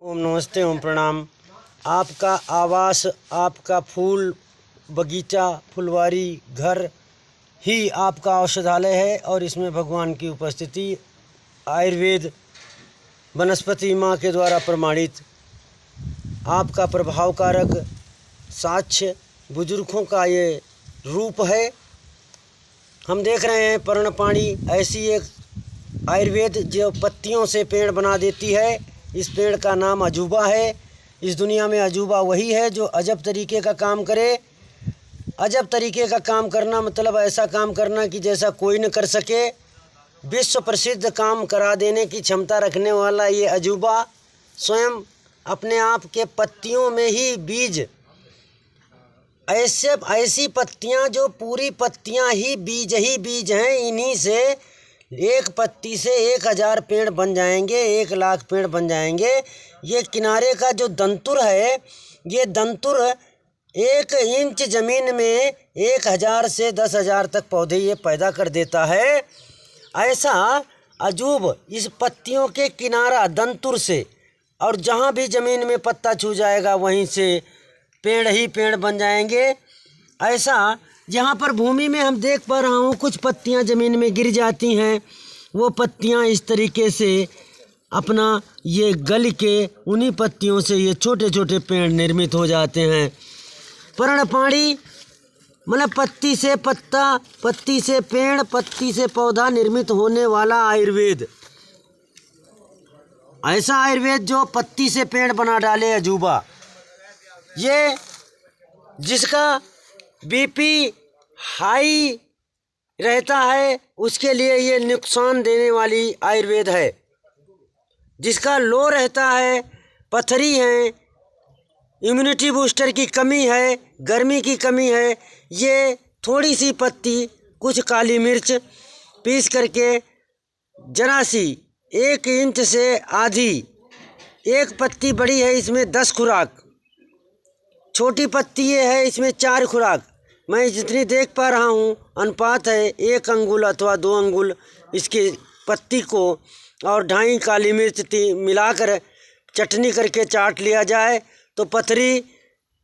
ओम नमस्ते, ओम प्रणाम। आपका आवास, आपका फूल बगीचा, फुलवारी घर ही आपका औषधालय है और इसमें भगवान की उपस्थिति आयुर्वेद वनस्पति माँ के द्वारा प्रमाणित आपका प्रभावकारक साक्ष्य बुजुर्गों का ये रूप है। हम देख रहे हैं पर्णपाणी ऐसी एक आयुर्वेद जो पत्तियों से पेड़ बना देती है। इस पेड़ का नाम अजूबा है। इस दुनिया में अजूबा वही है जो अजब तरीके का काम करे। अजब तरीके का काम करना मतलब ऐसा काम करना कि जैसा कोई न कर सके। विश्व प्रसिद्ध काम करा देने की क्षमता रखने वाला ये अजूबा स्वयं अपने आप के पत्तियों में ही बीज, ऐसी पत्तियां जो पूरी पत्तियां ही बीज हैं। इन्हीं से एक पत्ती से 1000 पेड़ बन जाएंगे, 1,00,000 पेड़ बन जाएंगे। ये किनारे का जो दंतुर है, ये दंतुर 1 इंच ज़मीन में 1000 से 10,000 तक पौधे ये पैदा कर देता है। ऐसा अजूब इस पत्तियों के किनारा दंतुर से, और जहाँ भी ज़मीन में पत्ता छू जाएगा वहीं से पेड़ ही पेड़ बन जाएंगे। ऐसा जहाँ पर भूमि में हम देख पा रहा हूँ कुछ पत्तियाँ ज़मीन में गिर जाती हैं, वो पत्तियाँ इस तरीके से अपना ये गल के उन्हीं पत्तियों से ये छोटे छोटे पेड़ निर्मित हो जाते हैं। पर्णपाणी मतलब पत्ती से पत्ता, पत्ती से पेड़, पत्ती से पौधा निर्मित होने वाला आयुर्वेद। ऐसा आयुर्वेद जो पत्ती से पेड़ बना डाले अजूबा। ये जिसका बीपी हाई रहता है उसके लिए ये नुकसान देने वाली आयुर्वेद है। जिसका लो रहता है, पथरी है, इम्यूनिटी बूस्टर की कमी है, गर्मी की कमी है, ये थोड़ी सी पत्ती, कुछ काली मिर्च पीस करके जरा सी 1 इंच से आधी, एक पत्ती बड़ी है इसमें 10 खुराक, छोटी पत्ती ये है इसमें 4 खुराक। मैं जितनी देख पा रहा हूँ अनुपात है 1 अंगुल अथवा 2 अंगुल इसकी पत्ती को, और 2.5 काली मिर्च मिलाकर चटनी करके चाट लिया जाए तो पथरी,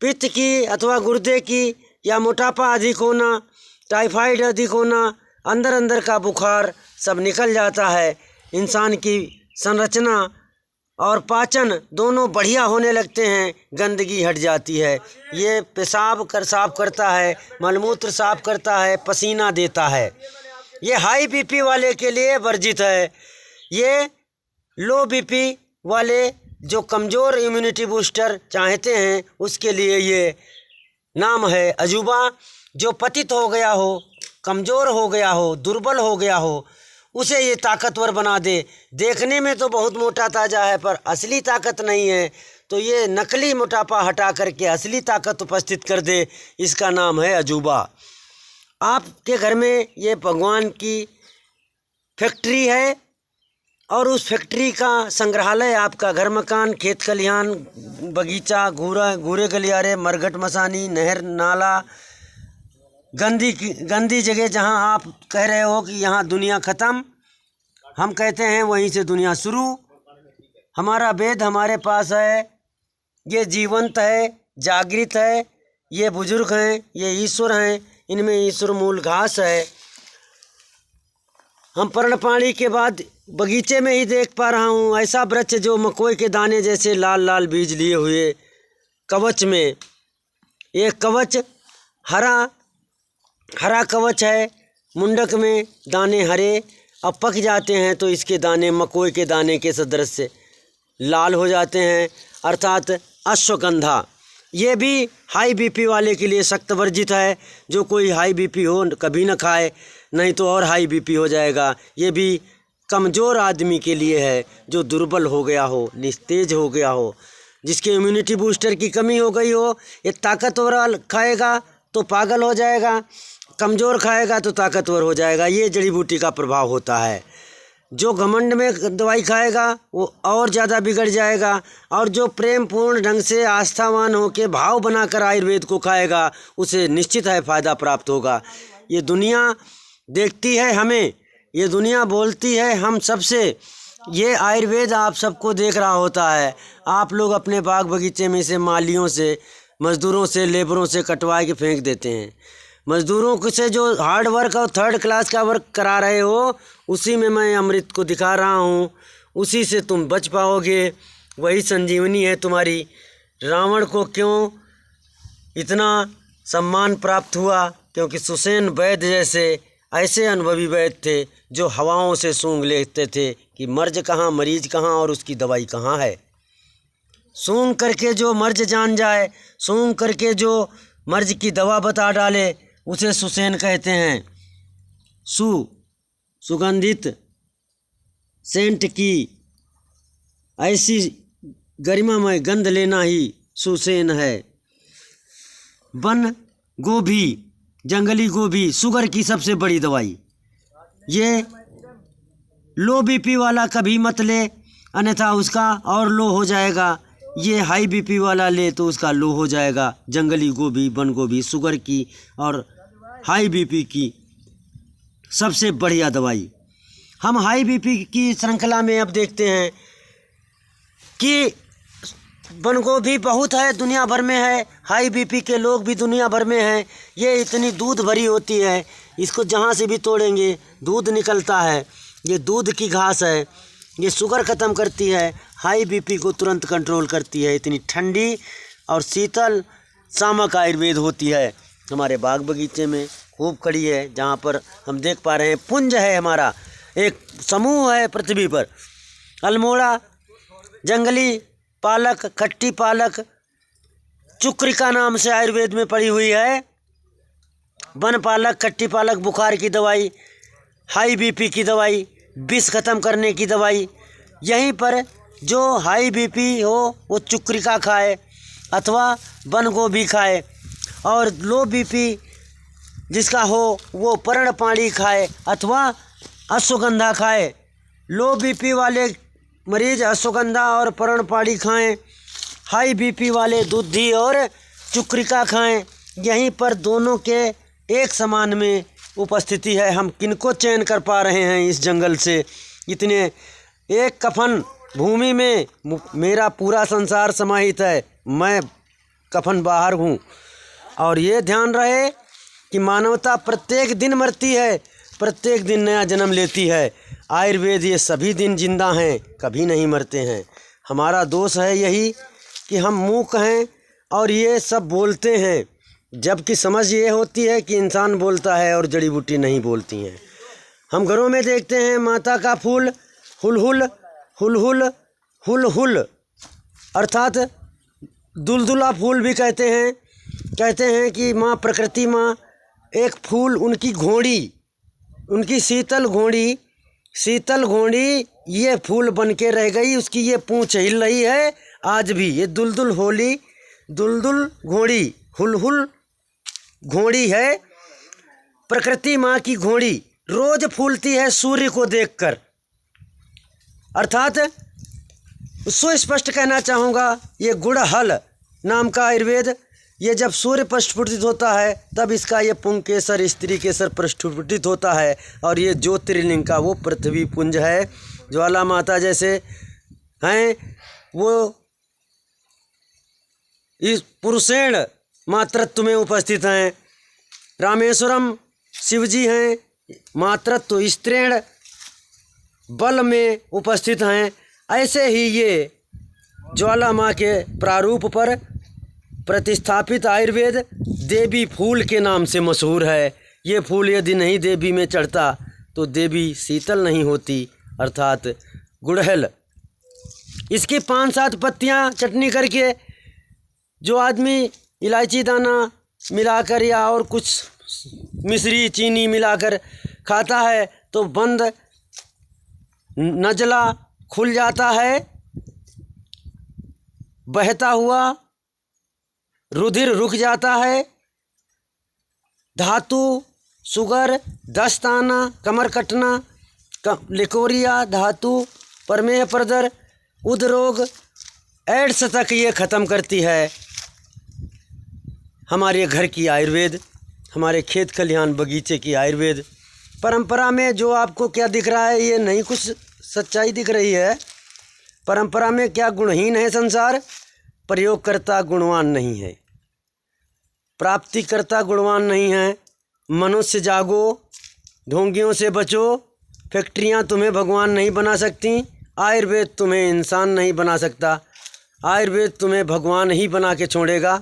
पित्त की अथवा गुर्दे की या मोटापा अधिक होना, टाइफाइड अधिक होना, अंदर का बुखार सब निकल जाता है। इंसान की संरचना और पाचन दोनों बढ़िया होने लगते हैं, गंदगी हट जाती है। ये पेशाब साफ करता है, मलमूत्र साफ करता है, पसीना देता है। ये हाई बीपी वाले के लिए वर्जित है। ये लो बीपी वाले जो कमज़ोर इम्यूनिटी बूस्टर चाहते हैं उसके लिए ये नाम है अजूबा। जो पतित हो गया हो, कमज़ोर हो गया हो, दुर्बल हो गया हो, उसे ये ताकतवर बना दे। देखने में तो बहुत मोटा ताज़ा है पर असली ताकत नहीं है, तो ये नकली मोटापा हटा करके असली ताकत उपस्थित कर दे। इसका नाम है अजूबा। आपके घर में ये भगवान की फैक्ट्री है और उस फैक्ट्री का संग्रहालय आपका घर मकान, खेत खलिहान, बगीचा, घूरे गलियारे, मरघट मसानी, नहर नाला, गंदी जगह जहां आप कह रहे हो कि यहाँ दुनिया ख़त्म, हम कहते हैं वहीं से दुनिया शुरू। हमारा वेद हमारे पास है, ये जीवंत है, जागृत है। ये बुजुर्ग हैं, ये ईश्वर हैं, इनमें ईश्वर मूल घास है। हम पर्णपाणी के बाद बगीचे में ही देख पा रहा हूँ ऐसा वृक्ष जो मकोई के दाने जैसे लाल लाल बीज लिए हुए कवच में, ये कवच हरा कवच है। मुंडक में दाने हरे, अब पक जाते हैं तो इसके दाने मकोई के दाने के सदृश से लाल हो जाते हैं, अर्थात अश्वगंधा। ये भी हाई बीपी वाले के लिए सख्त वर्जित है। जो कोई हाई बीपी हो कभी न खाए, नहीं तो और हाई बीपी हो जाएगा। ये भी कमज़ोर आदमी के लिए है जो दुर्बल हो गया हो, निस्तेज हो गया हो, जिसके इम्यूनिटी बूस्टर की कमी हो गई हो। ये ताकतवर खाएगा तो पागल हो जाएगा, कमज़ोर खाएगा तो ताकतवर हो जाएगा। ये जड़ी बूटी का प्रभाव होता है। जो घमंड में दवाई खाएगा वो और ज़्यादा बिगड़ जाएगा, और जो प्रेम पूर्ण ढंग से आस्थावान होकर भाव बनाकर आयुर्वेद को खाएगा उसे निश्चित है फ़ायदा प्राप्त होगा। ये दुनिया देखती है हमें, ये दुनिया बोलती है हम सबसे ये आयुर्वेद आप सबको देख रहा होता है। आप लोग अपने बाग बगीचे में से मालियों से, मज़दूरों से, लेबरों से कटवा के फेंक देते हैं। मज़दूरों को से जो हार्ड वर्क और थर्ड क्लास का वर्क करा रहे हो, उसी में मैं अमृत को दिखा रहा हूँ। उसी से तुम बच पाओगे, वही संजीवनी है तुम्हारी। रावण को क्यों इतना सम्मान प्राप्त हुआ? क्योंकि सुसेन वैद्य जैसे ऐसे अनुभवी वैद्य थे जो हवाओं से सूंघ लेते थे कि मर्ज कहाँ, मरीज कहाँ और उसकी दवाई कहाँ है। सूंघ करके जो मर्ज जान जाए, सूंघ करके जो मर्ज की दवा बता डाले, उसे सुसेन कहते हैं। सुगंधित सेंट की ऐसी गरिमामय गंध लेना ही सुसेन है। वन गोभी, जंगली गोभी शुगर की सबसे बड़ी दवाई। ये लो बीपी वाला कभी मत ले, अन्यथा उसका और लो हो जाएगा। ये हाई बीपी वाला ले तो उसका लो हो जाएगा। जंगली गोभी, वन गोभी शुगर की और हाई बीपी की सबसे बढ़िया दवाई। हम हाई बीपी की श्रृंखला में अब देखते हैं कि वन गोभी बहुत है, दुनिया भर में है। हाई बीपी के लोग भी दुनिया भर में हैं। ये इतनी दूध भरी होती है, इसको जहाँ से भी तोड़ेंगे दूध निकलता है। ये दूध की घास है। ये शुगर ख़त्म करती है, हाई बीपी को तुरंत कंट्रोल करती है। इतनी ठंडी और शीतल शामक आयुर्वेद होती है। हमारे बाग बगीचे में खूब खड़ी है, जहाँ पर हम देख पा रहे हैं पुंज है, हमारा एक समूह है पृथ्वी पर। अल्मोड़ा, जंगली पालक, खट्टी पालक, चुक्रिका नाम से आयुर्वेद में पड़ी हुई है। वन पालक, खट्टी पालक बुखार की दवाई, हाई बीपी की दवाई, विष खत्म करने की दवाई। यहीं पर जो हाई बीपी हो वो चुक्रिका खाए अथवा वन गोभी खाए, और लो बीपी जिसका हो वो पर्णपाणी खाए अथवा अश्वगंधा खाए। लो बीपी वाले मरीज अश्वगंधा और पर्णपाणी खाएं, हाई बीपी वाले दूधी और चुक्रिका खाएं। यहीं पर दोनों के एक समान में उपस्थिति है। हम किनको चयन कर पा रहे हैं इस जंगल से? इतने एक कफन भूमि में मेरा पूरा संसार समाहित है, मैं कफन बाहर हूँ। और ये ध्यान रहे कि मानवता प्रत्येक दिन मरती है, प्रत्येक दिन नया जन्म लेती है। आयुर्वेद ये सभी दिन जिंदा हैं, कभी नहीं मरते हैं। हमारा दोष है यही कि हम मूक हैं और ये सब बोलते हैं, जबकि समझ ये होती है कि इंसान बोलता है और जड़ी बूटी नहीं बोलती हैं। हम घरों में देखते हैं माता का फूल हुलहुल हुलहुल हुलहुल, अर्थात दुलदुला फूल भी कहते हैं कि माँ प्रकृति, माँ एक फूल, उनकी घोड़ी, उनकी शीतल घोड़ी ये फूल बन के रह गई। उसकी ये पूंछ हिल रही है आज भी। ये दुलदुल होली, दुलदुल घोड़ी, हुलहुल घोड़ी है, प्रकृति माँ की घोड़ी। रोज फूलती है सूर्य को देखकर। अर्थात सुस्पष्ट कहना चाहूँगा, ये गुड़हल नाम का आयुर्वेद, ये जब सूर्य प्रस्फुटित होता है तब इसका ये पुंकेसर, स्त्री केसर प्रस्फुटित होता है। और ये ज्योतिर्लिंग का वो पृथ्वी पुंज है। ज्वाला माता जैसे हैं वो इस पुरुषेण मातृत्व में उपस्थित हैं। रामेश्वरम शिवजी हैं, मातृत्व स्त्रीण बल में उपस्थित हैं। ऐसे ही ये ज्वाला माँ के प्रारूप पर प्रतिस्थापित आयुर्वेद देवी फूल के नाम से मशहूर है। ये फूल यदि नहीं देवी में चढ़ता तो देवी शीतल नहीं होती, अर्थात गुड़हल। इसकी 5-7 पत्तियाँ चटनी करके जो आदमी इलायची दाना मिलाकर या और कुछ मिश्री चीनी मिलाकर खाता है तो बंद नजला खुल जाता है, बहता हुआ रुधिर रुक जाता है, धातु, शुगर, दस्त आना, कमर कटना, लिकोरिया, धातु, प्रमेह प्रदर, उदरोग, एड्स तक ये ख़त्म करती है हमारे घर की आयुर्वेद, हमारे खेत खलिहान बगीचे की आयुर्वेद। परंपरा में जो आपको क्या दिख रहा है ये नहीं कुछ सच्चाई दिख रही है। परंपरा में क्या गुणहीन है संसार, प्रयोगकर्ता गुणवान नहीं है, प्राप्तिकर्ता गुणवान नहीं है। मनुष्य जागो, ढोंगियों से बचो, फैक्ट्रियां तुम्हें भगवान नहीं बना सकती, आयुर्वेद तुम्हें इंसान नहीं बना सकता, आयुर्वेद तुम्हें भगवान ही बना के छोड़ेगा।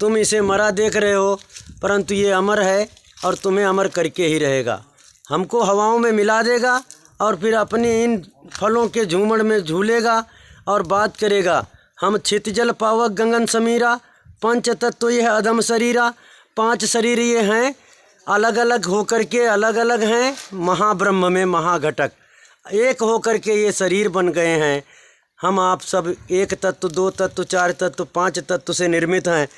तुम इसे मरा देख रहे हो, परंतु ये अमर है और तुम्हें अमर करके ही रहेगा। हमको हवाओं में मिला देगा और फिर अपने इन फलों के झूमड़ में झूलेगा और बात करेगा। हम क्षितिजल पावक गगन समीरा, पंच तत्व ये है अधम शरीरा। 5 शरीर ये हैं, अलग अलग होकर के अलग अलग हैं, महाब्रह्म में महाघटक एक होकर के ये शरीर बन गए हैं। हम आप सब 1 तत्व 2 तत्व 4 तत्व 5 तत्व से निर्मित हैं।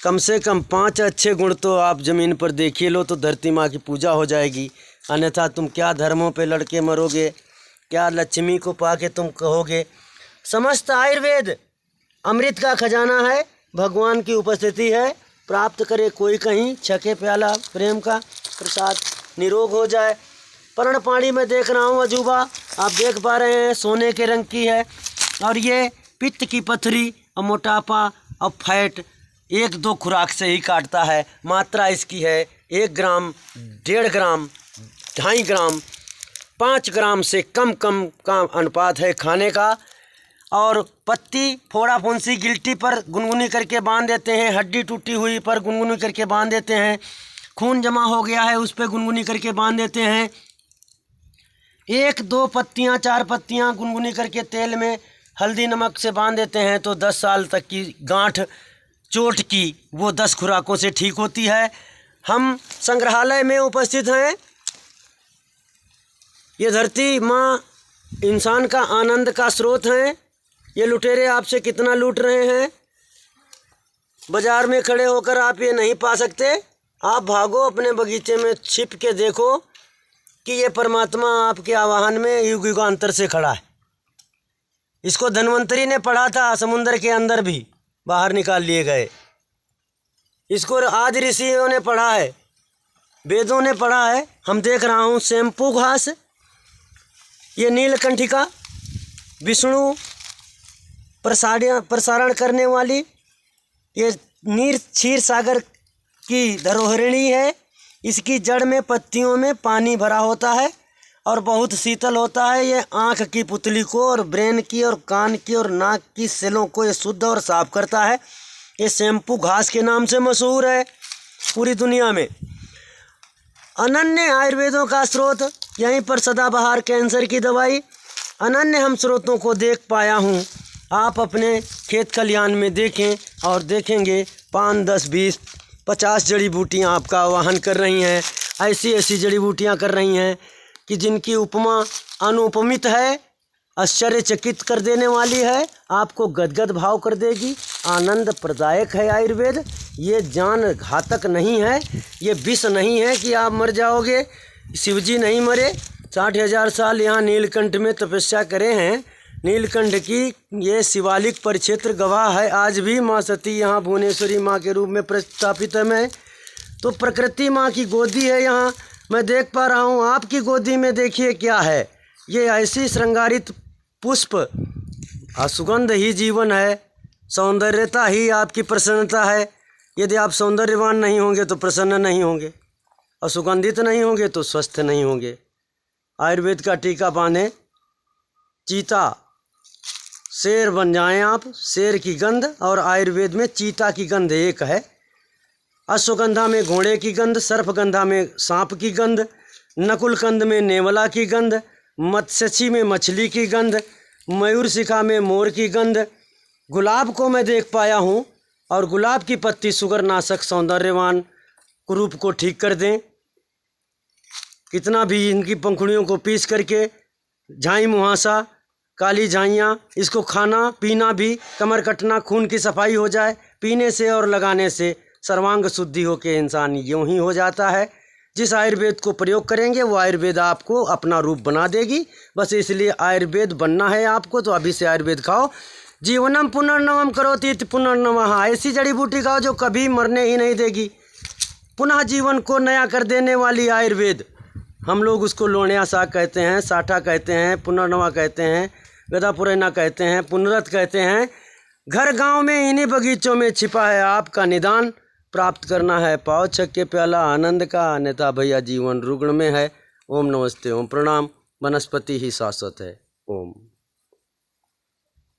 कम से कम 5 अच्छे गुण तो आप ज़मीन पर देखिए लो तो धरती माँ की पूजा हो जाएगी। अन्यथा तुम क्या धर्मों पे लड़के मरोगे, क्या लक्ष्मी को पाके तुम कहोगे। समस्त आयुर्वेद अमृत का खजाना है, भगवान की उपस्थिति है। प्राप्त करे कोई कहीं, छके प्याला प्रेम का प्रसाद, निरोग हो जाए। पर्णपाणी में देख रहा हूँ अजूबा, आप देख पा रहे हैं, सोने के रंग की है और ये पित्त की पथरी और मोटापा और फैट 1-2 खुराक से ही काटता है। मात्रा इसकी है 1 ग्राम, 1.5 ग्राम, 2.5 ग्राम, 5 ग्राम से कम का अनुपात है खाने का। और पत्ती फोड़ा फुंसी गिल्टी पर गुनगुनी करके बांध देते हैं, हड्डी टूटी हुई पर गुनगुनी करके बांध देते हैं, खून जमा हो गया है उस पर गुनगुनी करके बांध देते हैं। 1-2 पत्तियाँ 4 पत्तियाँ गुनगुनी करके तेल में हल्दी नमक से बांध देते हैं तो 10 साल तक की गांठ चोट की वो 10 खुराकों से ठीक होती है। हम संग्रहालय में उपस्थित हैं। ये धरती माँ इंसान का आनंद का स्रोत हैं। ये लुटेरे आपसे कितना लूट रहे हैं। बाजार में खड़े होकर आप ये नहीं पा सकते। आप भागो अपने बगीचे में, छिप के देखो कि ये परमात्मा आपके आवाहन में युग युगांतर से खड़ा है। इसको धन्वंतरी ने पढ़ा था, समुद्र के अंदर भी बाहर निकाल लिए गए। इसको आज ऋषियों ने पढ़ा है, वेदों ने पढ़ा है। हम देख रहा हूँ शैम्पू घास, ये नीलकंठिका, विष्णु प्रसारण करने वाली, ये नीर क्षीर सागर की धरोहरिणी है। इसकी जड़ में पत्तियों में पानी भरा होता है और बहुत शीतल होता है। ये आँख की पुतली को और ब्रेन की और कान की और नाक की सेलों को ये शुद्ध और साफ करता है। ये शैम्पू घास के नाम से मशहूर है पूरी दुनिया में। अनन्य आयुर्वेदों का स्रोत, यहीं पर सदाबहार कैंसर की दवाई, अनन्य हम स्रोतों को देख पाया हूँ। आप अपने खेत खलिहान में देखें और देखेंगे 5, 10, 20, 50 जड़ी बूटियाँ आपका आवाहन कर रही हैं। ऐसी ऐसी जड़ी बूटियाँ कर रही हैं कि जिनकी उपमा अनुपमित है, आश्चर्यचकित कर देने वाली है, आपको गदगद भाव कर देगी। आनंद प्रदायक है आयुर्वेद। ये जान घातक नहीं है, ये विष नहीं है कि आप मर जाओगे। शिवजी नहीं मरे, 60,000 साल यहाँ नीलकंठ में तपस्या करे हैं। नीलकंठ की ये शिवालिक परिक्षेत्र गवाह है। आज भी माँ सती यहाँ भुवनेश्वरी माँ के रूप में प्रस्थापित है। मैं तो प्रकृति माँ की गोदी है यहाँ, मैं देख पा रहा हूँ। आपकी गोदी में देखिए क्या है, ये ऐसी श्रृंगारित पुष्प, सुगंध ही जीवन है, सौंदर्यता ही आपकी प्रसन्नता है। यदि आप सौंदर्यवान नहीं होंगे तो प्रसन्न नहीं होंगे, और सुगंधित नहीं होंगे तो स्वस्थ नहीं होंगे। आयुर्वेद का टीका बांधें, चीता शेर बन जाएं आप। शेर की गंध और आयुर्वेद में चीता की गंध एक है। अश्वगंधा में घोड़े की गंध, सर्पगंधा में सांप की गंध, नकुलकंद में नेवला की गंध, मत्स्यछी में मछली की गंध, मयूरशिखा में मोर की गंध। गुलाब को मैं देख पाया हूँ, और गुलाब की पत्ती सुगरनाशक सौंदर्यवान रूप को ठीक कर दें। कितना भी इनकी पंखुड़ियों को पीस करके, झाई मुहासा, काली झाइयाँ, इसको खाना पीना भी, कमर कटना, खून की सफाई हो जाए। पीने से और लगाने से सर्वांग शुद्धि होकर इंसान यूँ ही हो जाता है। जिस आयुर्वेद को प्रयोग करेंगे वो आयुर्वेद आपको अपना रूप बना देगी। बस इसलिए आयुर्वेद बनना है आपको, तो अभी से आयुर्वेद खाओ। जीवनम पुनर्नवम करोति इति पुनर्नवः, ऐसी जड़ी बूटी खाओ जो कभी मरने ही नहीं देगी, पुनः जीवन को नया कर देने वाली आयुर्वेद। हम लोग उसको लोणिया साग कहते हैं, साठा कहते हैं, पुनर्नवा कहते हैं, गदा पुरैना कहते हैं, पुनरत कहते हैं। घर गांव में इन्हीं बगीचों में छिपा है आपका निदान। प्राप्त करना है पाओ छक के प्याला आनंद का, अन्यथा भैया जीवन रुग्ण में है। ओम नमस्ते ओम प्रणाम। वनस्पति ही शाश्वत है। ओम।